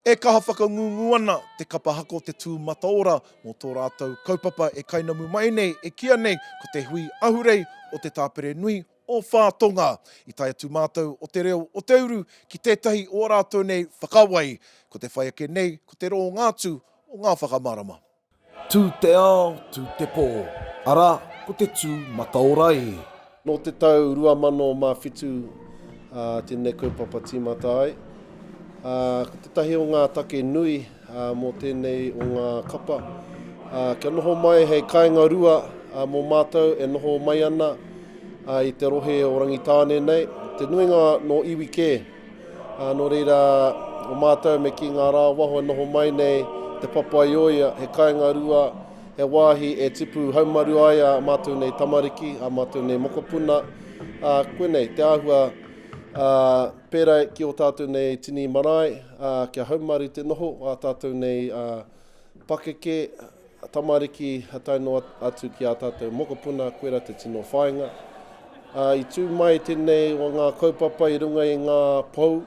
E kaha whakangungu ana te kapa hako Te Tū Mataora mō tō rātou kaupapa e kainamu mai nei, e kia nei ko te Hui Ahurei o te tāpere nui o Whātonga. I taia tū mātou o Te Reo o Te Uru ki tētahi o rātou nei whakawai. Ko te whaiake nei ko te roho ngātu o ngā whakamarama. Tū te ao, tū te pō. Ara, ko te Tū Mataora e. No te tau 2005, tēnei kaupapa tīmata ai. Ko te tahi o ngā take nui mō tēnei o ngā kapa. Kia noho mai hei kāinga rua mō mātou e noho mai ana i te rohe o Rangitāne nei. Te nuinga no iwi kē. No reira o mātou me ki ngā rā waho e noho mai nei te papa i oia he kāinga rua he wāhi e tipu haumaru ai a mātou nei tamariki, a mātou nei mokopuna. Koe nei, te āhua pērā ki o tātou nei tini marae, kia haumaru te noho, a tātou nei pakeke, tamariki, hataino atu ki a tātou mokopuna, koera te tino whāinga. I tū mai tēnei o ngā kaupapa i runga i ngā pou,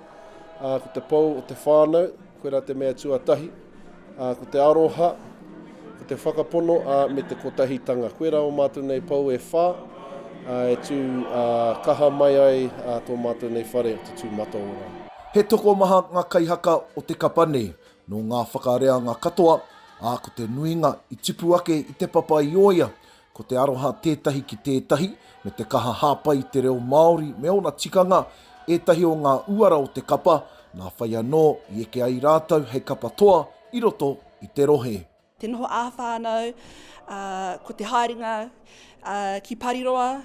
ko te pou o te whānau, koera te mea tuatahi, ko te aroha, ko te whakapono, me te kotahitanga. Koera o mātou nei pou e whā, e tū kaha mai ai tō mātou nei whare o Te Tū Mataora. He toko maha ngā kaihaka o te kapa nei, no ngā whakarea ngā katoa, ko te nuinga i tipu ake i te papa i oia, ko te aroha tētahi ki tētahi, me te kaha hāpai te reo Māori me ona tikanga, ētahi o ngā uara o te kapa, ngā whai anō i eke ai rātou hei kapa toa i roto i te rohe. Te noho āwhānau, ko te haeringa ki pariroa,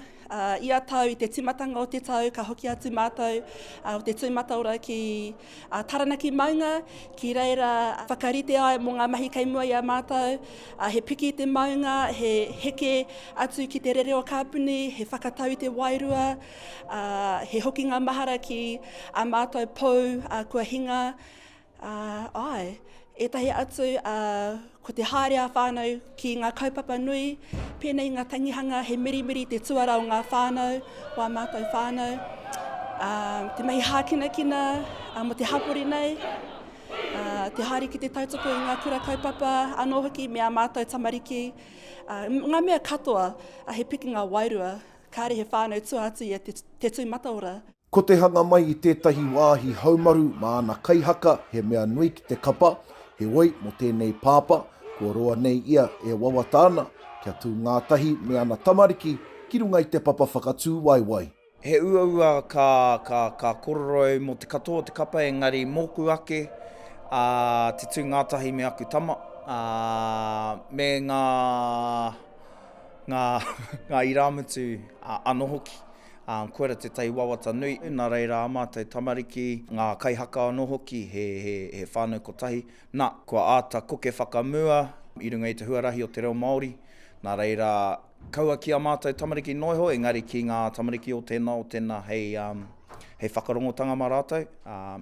ia tau i te timatanga o te tau, ka hoki atu mātou, o te Tū Mataora ki taranaki maunga, ki reira whakarite ai mō ngā mahi kei mua i a mātou, he piki i te maunga, he heke atu ki te rereo kāpuni, he whakatau i te wairua, he hoki ngā mahara ki a mātou pou, kua hinga, ētahi atu ko te haere a whānau ki ngā kaupapa nui, pēnei ngā tangihanga, he mirimiri te tuara o ngā whānau, o a mātou whānau. Te mahi hākinakina, mo te hapori nei, te haere ki te tautoko i ngā kura kaupapa, anō hoki me a mātou tamariki. Ngā mea katoa, he piki ngā wairua, kāre he whānau tuatu i te Tū Mataora. Ko te hanga mai i tētahi wāhi haumaru mā ana kaihaka, he mea nui ki te kapa, he wai mo tēnei pāpa, kua roa nei ia e wawatana, kia tū ngātahi me ana tamariki, ki runga i te papa whakatū waiwai. He ua ka kōrero mo te katoa te kapa, engari mōku ake, te tū ngātahi me aku tama, me ngā iramutu anō hoki. Koera te tai wawata nui, nā reira amātai tamariki, ngā kaihaka anō hoki, he whānau kotahi. Nā, kua āta koke whakamua, i runga i te huarahi o te reo Māori. Nā reira kaua ki a mātai tamariki noiho, engari ki ngā tamariki o tēnā, hei whakarongotanga mā rātou,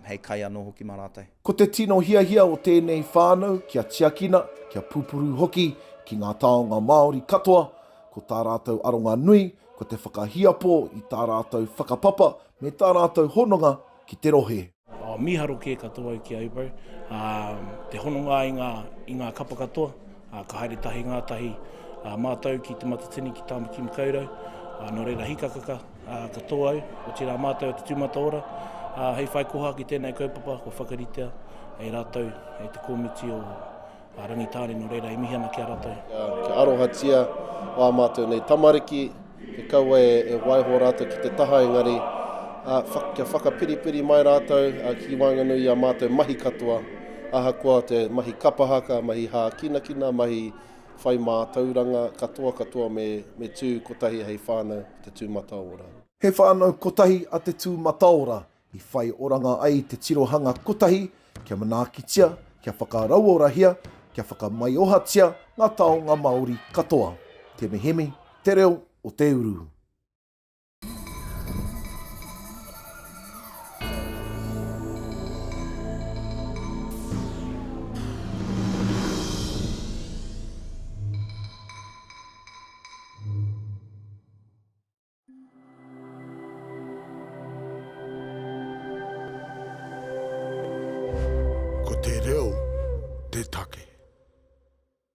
hei kai anō hoki mā rātou. Ko te tino hiahia o tēnei whānau, kia tiakina, kia pupuru hoki, ki ngā taonga Māori katoa, ko tā rātou aronga nui, ko te whakahiapo i tā rātou whakapapa me tā rātou hononga ki te rohe. Miharo kē katoa i ki aupau. Te hononga i ngā kapa katoa, ka haere tahi ngātahi mātau ki Te Matatini ki tāmaki makaurau. Nō reira hikakaka katoa au, o tira mātau o Te Tū Mataora. Hei whai koha ki tēnei kaupapa, ko whakaritea, hei rātou, hei te kōmiti o Rangitāne, nō reira i mihi ana ki a rātou. Kia arohatia o a mātou nei tamariki, ke kaua e waiho rātou ki te taha, engari kia whakapiripiri mai rātou ki wanganui a mātou mahi katoa, ahakoa te mahi kapahaka, mahi hākinakina, mahi whai mā tauranga katoa me tū kotahi hei whānau Te Tū Mataora. He whānau kotahi a Te Tū Mataora, i whai oranga ai te tirohanga kotahi, kia manakitia, kia whakarauorahia, kia whakamaiohatia ngā taonga Māori katoa. Tema Hemi, Te Reo o Te Uru. Te reo, te take.